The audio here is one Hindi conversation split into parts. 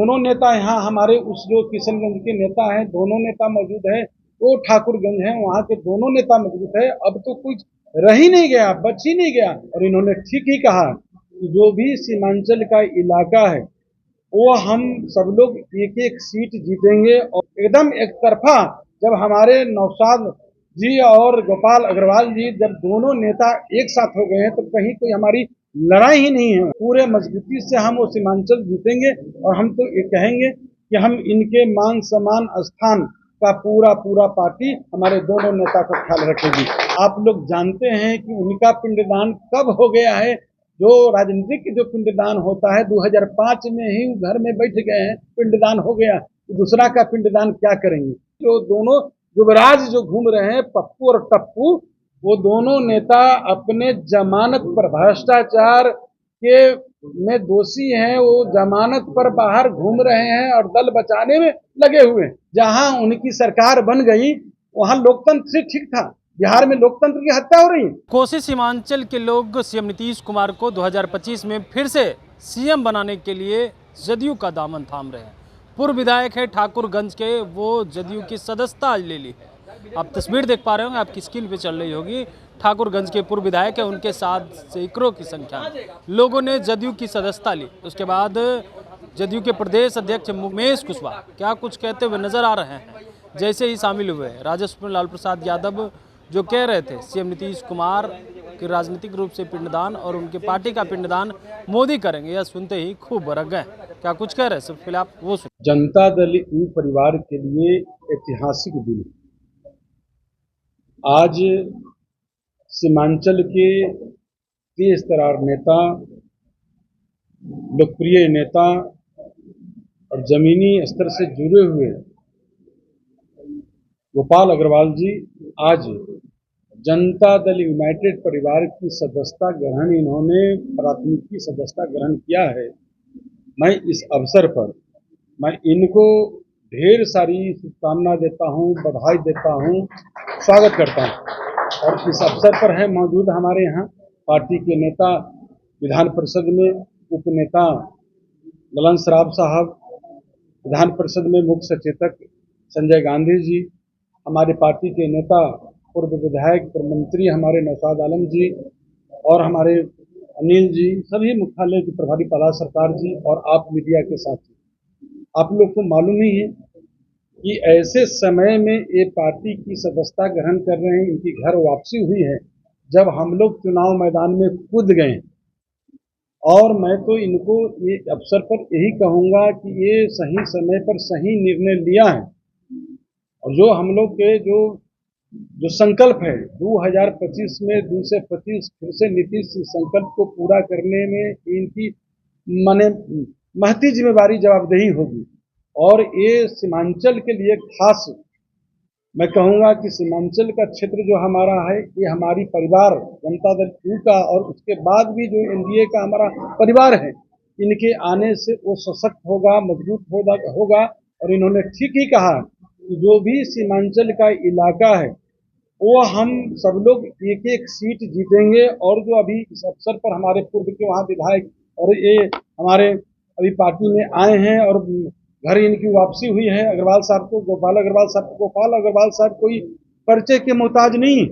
दोनों नेता यहाँ हमारे उस जो किशनगंज के नेता हैं, दोनों नेता मौजूद हैं, वो ठाकुरगंज हैं, वहाँ के दोनों नेता मौजूद है। अब तो कुछ रह ही नहीं गया, बच ही नहीं गया। और इन्होंने ठीक ही कहा कि जो भी सीमांचल का इलाका है वो हम सब लोग एक एक सीट जीतेंगे। और एकदम एक तरफा जब हमारे नौशाद जी और गोपाल अग्रवाल जी जब दोनों नेता एक साथ हो गए हैं तो कहीं कोई हमारी लड़ाई ही नहीं है। पूरे मजबूती से हम वो सीमांचल जीतेंगे और हम तो ये कहेंगे कि हम इनके मान सम्मान स्थान का पूरा पार्टी हमारे दोनों नेता का ख्याल रखेगी। आप लोग जानते हैं कि उनका पिंडदान कब हो गया है। जो राजनीतिक जो पिंडदान होता है 2005 में ही घर में बैठ गए हैं, पिंडदान हो गया, तो दूसरा का पिंडदान क्या करेंगे। जो दोनों युवराज जो घूम रहे हैं पप्पू और टप्पू, वो दोनों नेता अपने जमानत पर भ्रष्टाचार के में दोषी हैं, वो जमानत पर बाहर घूम रहे हैं और दल बचाने में लगे हुए हैं। जहां उनकी सरकार बन गई वहां लोकतंत्र ठीक था, बिहार में लोकतंत्र की हत्या हो रही है। कोसी सीमांचल के लोग सीएम नीतीश कुमार को 2025 में फिर से सीएम बनाने के लिए जदयू का दामन थाम रहे हैं। पूर्व विधायक है ठाकुरगंज के, वो जदयू की सदस्यता ले ली है। आप तस्वीर देख पा रहे होंगे, आपकी स्क्रीन पे चल रही होगी। ठाकुरगंज के पूर्व विधायक है, उनके साथ सैकड़ों की संख्या में लोगों ने जदयू की सदस्यता ली। उसके बाद जदयू के प्रदेश अध्यक्ष उमेश कुशवाहा क्या कुछ कहते हुए नजर आ रहे हैं। जैसे ही शामिल हुए राजस्व लाल प्रसाद यादव जो कह रहे थे सीएम नीतीश कुमार के राजनीतिक रूप से पिंडदान और उनके पार्टी का पिंडदान मोदी करेंगे, यह सुनते ही खूब भड़क गए। क्या कुछ कह रहे हैं, सबसे पहले आप वो सुन। जनता दल यू परिवार के लिए ऐतिहासिक दिन। आज सीमांचल के तेज तरार नेता, लोकप्रिय नेता और जमीनी स्तर से जुड़े हुए गोपाल अग्रवाल जी आज जनता दल यूनाइटेड परिवार की सदस्यता ग्रहण, इन्होंने प्राथमिकी सदस्यता ग्रहण किया है। मैं इस अवसर पर मैं इनको ढेर सारी शुभकामना देता हूं, बधाई देता हूं, स्वागत करता हूं। और इस अवसर पर है मौजूद हमारे यहाँ पार्टी के नेता, विधान परिषद में उप नेता ललन सराफ साहब, विधान परिषद में मुख्य सचेतक संजय गांधी जी, हमारे पार्टी के नेता पूर्व विधायक मंत्री हमारे नौशाद आलम जी और हमारे अनिल जी, सभी मुख्यालय के प्रभारी प्रहलाद सरकार जी और आप मीडिया के साथी। आप लोग को मालूम ही है कि ऐसे समय में ये पार्टी की सदस्यता ग्रहण कर रहे हैं, इनकी घर वापसी हुई है जब हम लोग चुनाव मैदान में कूद गए। और मैं तो इनको ये अवसर पर यही कहूँगा कि ये सही समय पर सही निर्णय लिया है। और जो हम लोग के जो संकल्प है 2025 में 2 से 25 फिर से नीतीश संकल्प को पूरा करने में इनकी माने महती जिम्मेवारी जवाबदेही होगी। और ये सीमांचल के लिए खास मैं कहूँगा कि सीमांचल का क्षेत्र जो हमारा है, ये हमारी परिवार जनता दल यू का और उसके बाद भी जो एनडीए का हमारा परिवार है, इनके आने से वो सशक्त होगा, मजबूत होगा। और इन्होंने ठीक ही कहा कि जो भी सीमांचल का इलाका है वो हम सब लोग एक एक सीट जीतेंगे। और जो अभी इस अवसर पर हमारे पूर्व के वहाँ विधायक और ये हमारे अभी पार्टी में आए हैं और घर इनकी वापसी हुई है अग्रवाल साहब को, गोपाल अग्रवाल साहब कोई परिचय के मोहताज नहीं।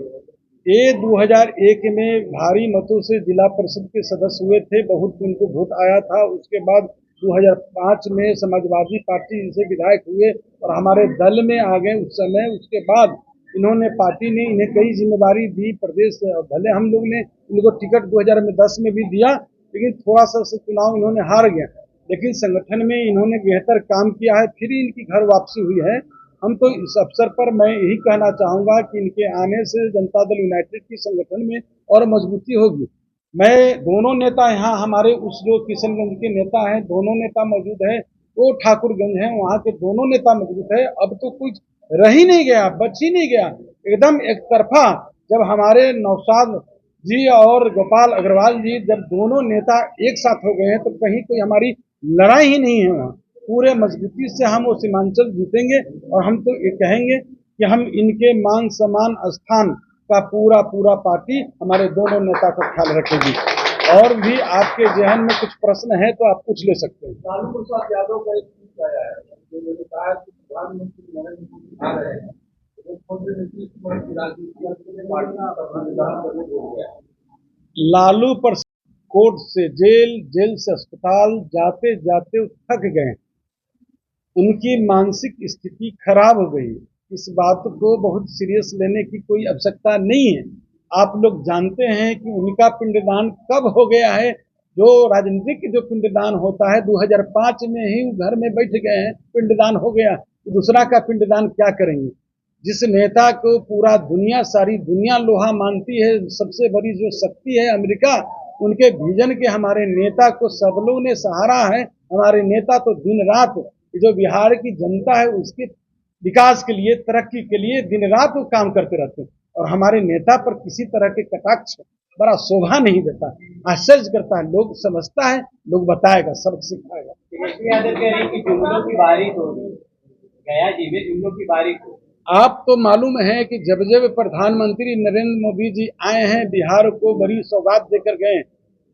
ये 2001 में भारी मतों से जिला परिषद के सदस्य हुए थे, बहुत उनको वोट आया था। उसके बाद 2005 में समाजवादी पार्टी से विधायक हुए और हमारे दल में आ गए उस समय। उसके बाद इन्होंने पार्टी ने इन्हें कई जिम्मेदारी दी प्रदेश, भले हम लोग ने इनको टिकट 2010 में भी दिया, लेकिन थोड़ा सा चुनाव इन्होंने हार गया, लेकिन संगठन में इन्होंने बेहतर काम किया है, फिर इनकी घर वापसी हुई है। हम तो इस अवसर पर मैं यही कहना चाहूंगा कि इनके आने से जनता दल यूनाइटेड की संगठन में और मजबूती होगी। मैं दोनों नेता यहाँ हमारे उस जो किशनगंज के नेता हैं, दोनों नेता मौजूद है, वो ठाकुरगंज हैं, वहाँ के दोनों नेता मौजूद है। अब तो कुछ रह ही नहीं गया, बच ही नहीं गया। एकदम एक तरफा जब हमारे नौशाद जी और गोपाल अग्रवाल जी जब दोनों नेता एक साथ हो गए हैं तो कहीं कोई हमारी लड़ाई ही नहीं है। वहाँ पूरे मजबूती से हम वो सीमांचल जीतेंगे और हम तो ये कहेंगे कि हम इनके मान सम्मान स्थान का पूरा पार्टी हमारे दोनों नेता का ख्याल रखेगी। और भी आपके जहन में कुछ प्रश्न है तो आप पूछ ले सकते हैं। लालू प्रसाद यादव का आया है, जो मैंने कहा कि प्रधानमंत्री नरेंद्र मोदी आ रहे हैं, मुख्यमंत्री नीतीश कुमार की राजनीति अपने पार्टी का संविधान करने हो गया है। लालू पर कोर्ट से जेल, जेल से अस्पताल जाते जाते थक गए, उनकी मानसिक स्थिति खराब हो गई। इस बात को बहुत सीरियस लेने की कोई आवश्यकता नहीं है। आप लोग जानते हैं कि उनका पिंडदान कब हो गया है। जो राजनीतिक जो पिंडदान होता है 2005 में ही घर में बैठ गए हैं, पिंडदान हो गया, तो दूसरा का पिंडदान क्या करेंगे। जिस नेता को पूरा दुनिया, सारी दुनिया लोहा मानती है, सबसे बड़ी जो शक्ति है अमेरिका, उनके विजन के हमारे नेता को सब लोगों ने सहारा है। हमारे नेता तो दिन रात जो बिहार की जनता है उसके विकास के लिए, तरक्की के लिए दिन रात वो काम करते रहते हैं, और हमारे नेता पर किसी तरह के कटाक्ष बड़ा शोभा नहीं देता, आश्चर्य करता है। लोग समझता है, लोग बताएगा, सबक सिखाएगा। जुमलों की बारिश हो रही गया जी में, जुमलों की बारिश हो। आप तो मालूम है कि जब जब प्रधानमंत्री नरेंद्र मोदी जी आए हैं बिहार को बड़ी सौगात देकर गए,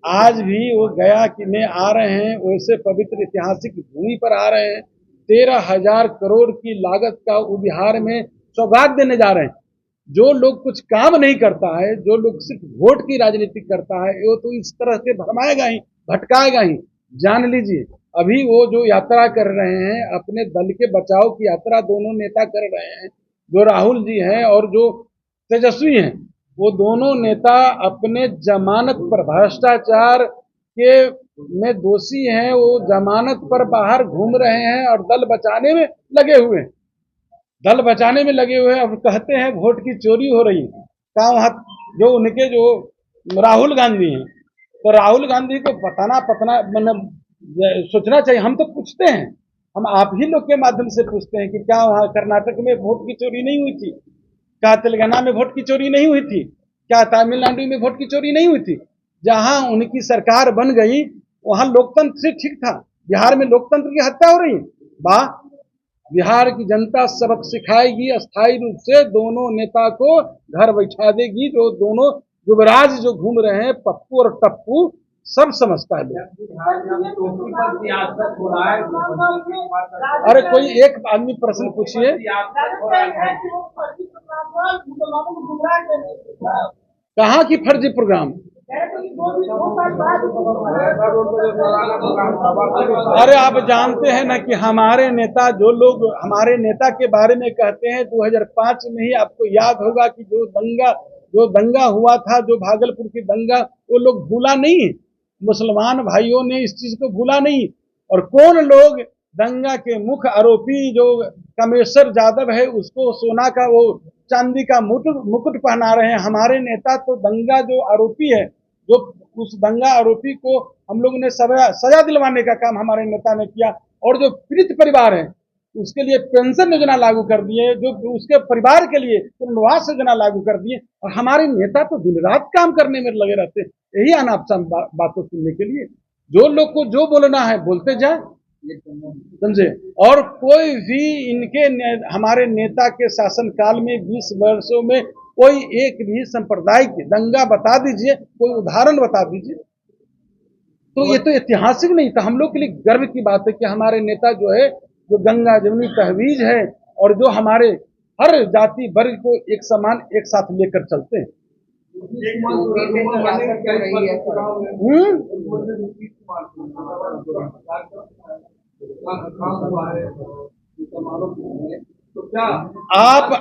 आज भी वो गया कि में आ रहे हैं, वैसे पवित्र ऐतिहासिक भूमि पर आ रहे हैं। 13,000 करोड़ की लागत का वो बिहार में सौगात देने जा रहे हैं। जो लोग कुछ काम नहीं करता है, जो लोग सिर्फ वोट की राजनीति करता है, वो तो इस तरह से भरमाएगा ही, भटकाएगा ही। जान लीजिए, अभी वो जो यात्रा कर रहे हैं, अपने दल के बचाव की यात्रा दोनों नेता कर रहे हैं, जो राहुल जी हैं और जो तेजस्वी हैं, वो दोनों नेता अपने जमानत पर, भ्रष्टाचार के में दोषी हैं, वो जमानत पर बाहर घूम रहे हैं और दल बचाने में लगे हुए हैं, दल बचाने में लगे हुए हैं। अब कहते हैं वोट की चोरी हो रही है। कहाँ वहाँ जो उनके जो राहुल गांधी हैं, तो राहुल गांधी को पता मतलब सोचना चाहिए। हम तो पूछते हैं, हम आप ही लोग के माध्यम से पूछते हैं कि क्या वहाँ कर्नाटक में वोट की चोरी नहीं हुई थी, क्या तेलंगाना में वोट की चोरी नहीं हुई थी, क्या तमिलनाडु में वोट की चोरी नहीं हुई थी। जहां उनकी सरकार बन गई वहां लोकतंत्र से ठीक था, बिहार में लोकतंत्र की हत्या हो रही है। वाह, बिहार की जनता सबक सिखाएगी, अस्थायी रूप से दोनों नेता को घर बैठा देगी। जो दोनों युवराज जो घूम रहे हैं, पप्पू और टप्पू, सब समझता है। अरे कोई एक आदमी प्रश्न पूछिए। कहाँ की फर्जी प्रोग्राम? अरे आप जानते हैं ना कि हमारे नेता, जो लोग हमारे नेता के बारे में कहते हैं, 2005 में ही आपको याद होगा कि जो दंगा हुआ था, जो भागलपुर की दंगा, वो लोग भूला नहीं, मुसलमान भाइयों ने इस चीज को भूला नहीं। और कौन लोग दंगा के मुख्य आरोपी जो कमेश्वर यादव है, उसको सोना का वो चांदी का मुकुट पहना रहे हैं। हमारे नेता तो दंगा जो आरोपी है, जो उस दंगा आरोपी को हम लोगों ने सजा दिलवाने का काम हमारे नेता ने किया। और जो पीड़ित परिवार है उसके लिए पेंशन योजना लागू कर दिए, जो उसके परिवार के लिए पुनर्वास योजना लागू कर दिए। और हमारे नेता तो दिन रात काम करने में लगे रहते हैं, यही अनाप बातों सुनने के लिए। जो लोग को जो बोलना है बोलते जाए, समझे। और कोई भी हमारे नेता के शासनकाल में 20 वर्षों में कोई एक भी सांप्रदायिक दंगा बता दीजिए, कोई उदाहरण बता दीजिए। तो ये तो ऐतिहासिक नहीं था। हम लोग के लिए गर्व की बात है कि हमारे नेता जो है, जो गंगा जमुनी तहवीज है, और जो हमारे हर जाति वर्ग को एक समान एक साथ लेकर चलते हैं।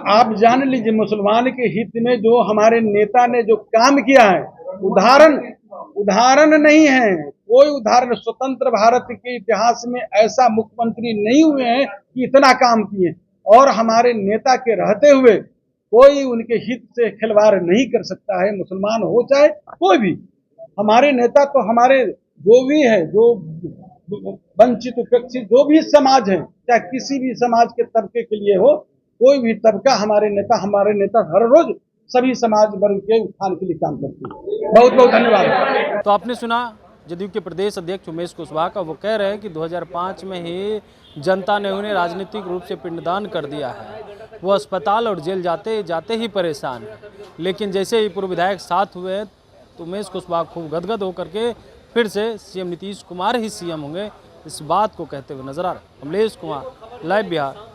आप जान लीजिए, मुसलमान के हित में जो हमारे नेता ने जो काम किया है, उदाहरण नहीं है कोई उदाहरण। स्वतंत्र भारत के इतिहास में ऐसा मुख्यमंत्री नहीं हुए हैं कि इतना काम किए। और हमारे नेता के रहते हुए कोई उनके हित से खिलवाड़ नहीं कर सकता है, मुसलमान हो चाहे कोई भी। हमारे नेता तो हमारे जो भी है, जो वंचित उपेक्षित जो भी समाज है, चाहे किसी भी समाज के तबके के लिए हो, कोई भी तबका, हमारे नेता हर रोज सभी समाज वर्ग के उत्थान के लिए काम करते हैं। बहुत बहुत धन्यवाद। तो आपने सुना जदयू के प्रदेश अध्यक्ष उमेश कुशवाहा का। वो कह रहे हैं कि 2005 में ही जनता ने उन्हें राजनीतिक रूप से पिंडदान कर दिया है। वो अस्पताल और जेल जाते जाते ही परेशान है, लेकिन जैसे ही पूर्व विधायक साथ हुए तो उमेश कुशवाहा खूब गदगद होकर के फिर से सीएम नीतीश कुमार ही सीएम होंगे, इस बात को कहते हुए नजर आ रहे हैं। कमलेश कुमार, लाइव बिहार।